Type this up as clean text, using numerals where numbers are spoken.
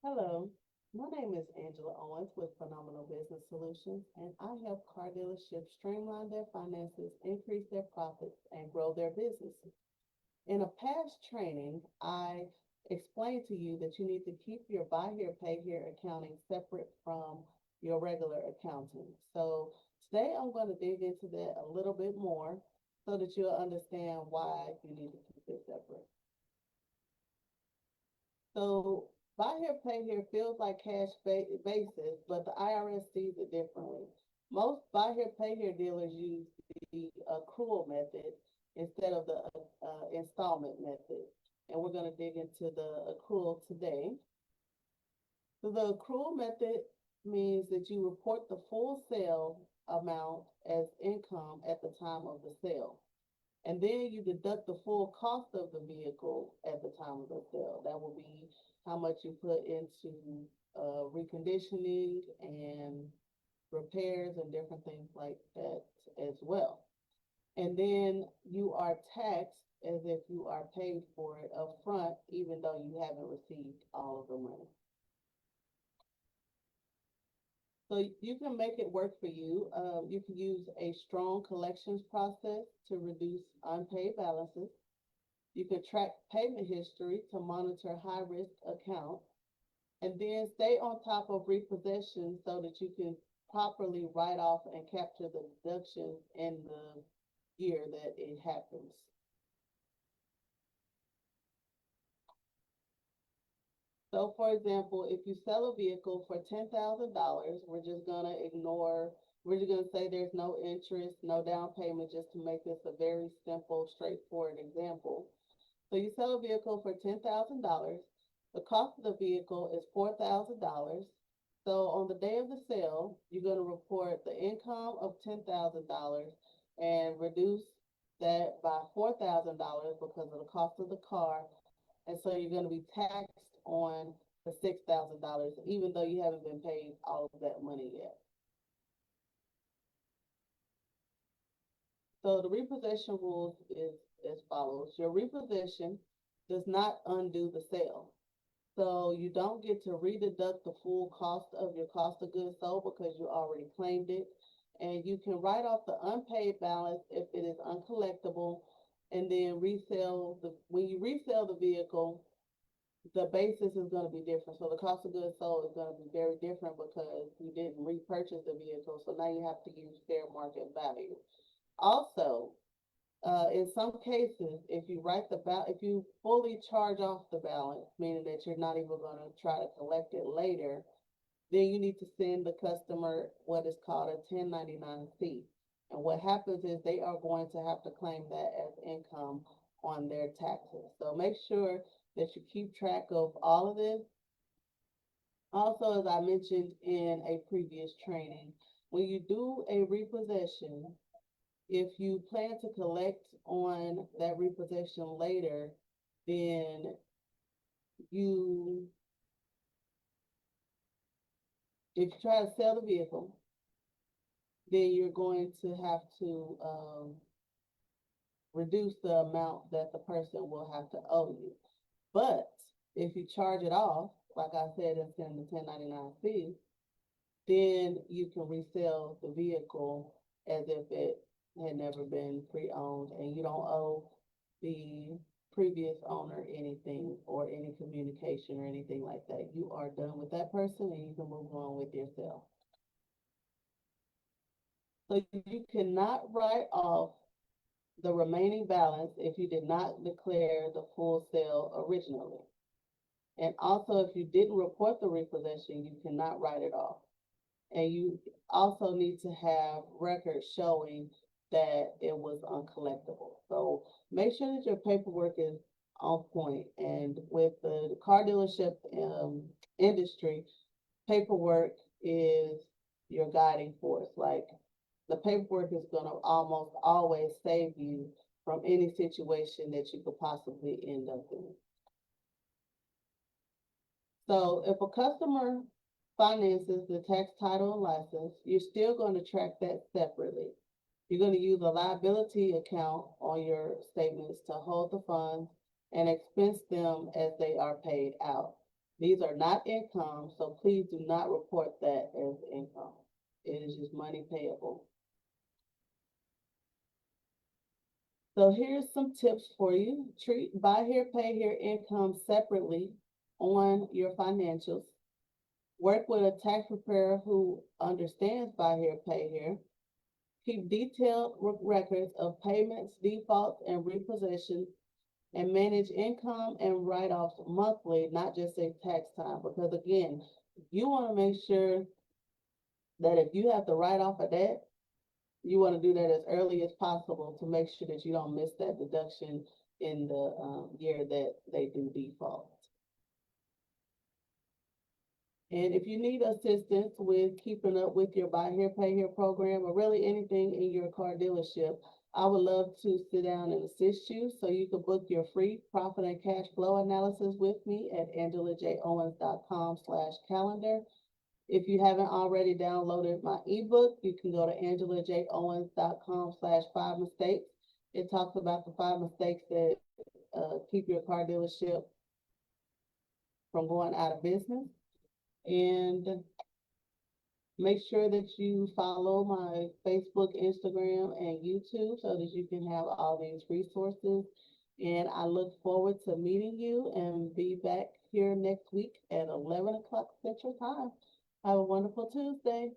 Hello, my name is Angela Owens with Phenomenal Business Solutions, and I help car dealerships streamline their finances, increase their profits, and grow their businesses. In a past training, I explained to you that you need to keep your buy here, pay here accounting separate from your regular accounting. So today I'm going to dig into that a little bit more so that you'll understand why you need to keep it separate. So buy here, pay here feels like basis, but the IRS sees it differently. Most buy here, pay here dealers use the accrual method instead of the installment method. And we're going to dig into the accrual today. So the accrual method means that you report the full sale amount as income at the time of the sale. And then you deduct the full cost of the vehicle at the time of the sale. That will be how much you put into reconditioning and repairs and different things like that as well. And then you are taxed as if you are paid for it up front, even though you haven't received all of the money. So you can make it work for you. You can use a strong collections process to reduce unpaid balances. You can track payment history to monitor high risk accounts, and then stay on top of repossessions so that you can properly write off and capture the deductions in the year that it happens. So for example, if you sell a vehicle for $10,000, we're just gonna say there's no interest, no down payment, just to make this a very simple, straightforward example. So you sell a vehicle for $10,000. The cost of the vehicle is $4,000. So on the day of the sale, you're going to report the income of $10,000 and reduce that by $4,000 because of the cost of the car. And so you're going to be taxed on the $6,000, even though you haven't been paid all of that money yet. So the repossession rules is as follows. Your repossession does not undo the sale. So you don't get to rededuct the full cost of your cost of goods sold because you already claimed it. And you can write off the unpaid balance if it is uncollectible and then when you resell the vehicle, the basis is going to be different. So the cost of goods sold is going to be very different because you didn't repurchase the vehicle. So now you have to use fair market value. Also, in some cases, if you fully charge off the balance, meaning that you're not even going to try to collect it later, then you need to send the customer what is called a 1099-C. And what happens is they are going to have to claim that as income on their taxes. So make sure that you keep track of all of this. Also, as I mentioned in a previous training, when you do a repossession, if you plan to collect on that repossession later, then you, if you try to sell the vehicle, then you're going to have to reduce the amount that the person will have to owe you. But if you charge it off, like I said, it's in the 1099-C, then you can resell the vehicle as if it had never been pre-owned and you don't owe the previous owner anything or any communication or anything like that. You are done with that person and you can move on with yourself. So you cannot write off the remaining balance if you did not declare the full sale originally. And also, if you didn't report the repossession, you cannot write it off. And you also need to have records showing that it was uncollectible. So make sure that your paperwork is on point. And with the car dealership industry, paperwork is your guiding force. Like the paperwork is going to almost always save you from any situation that you could possibly end up in. So if a customer finances the tax title and license, you're still going to track that separately. You're going to use a liability account on your statements to hold the funds and expense them as they are paid out. These are not income, so please do not report that as income. It is just money payable. So here's some tips for you. Treat buy here, pay here income separately on your financials. Work with a tax preparer who understands buy here, pay here. Keep detailed records of payments, defaults, and repossessions, and manage income and write-offs monthly, not just at tax time. Because again, you want to make sure that if you have to write off of that, you want to do that as early as possible to make sure that you don't miss that deduction in the year that they do default. And if you need assistance with keeping up with your buy here, pay here program, or really anything in your car dealership, I would love to sit down and assist you. So you can book your free profit and cash flow analysis with me at angelaJowens.com/calendar. If you haven't already downloaded my ebook, you can go to angelaJowens.com/5 mistakes. It talks about the 5 mistakes that keep your car dealership from going out of business. And make sure that you follow my Facebook, Instagram, and YouTube so that you can have all these resources. And I look forward to meeting you and be back here next week at 11 o'clock Central Time. Have a wonderful Tuesday.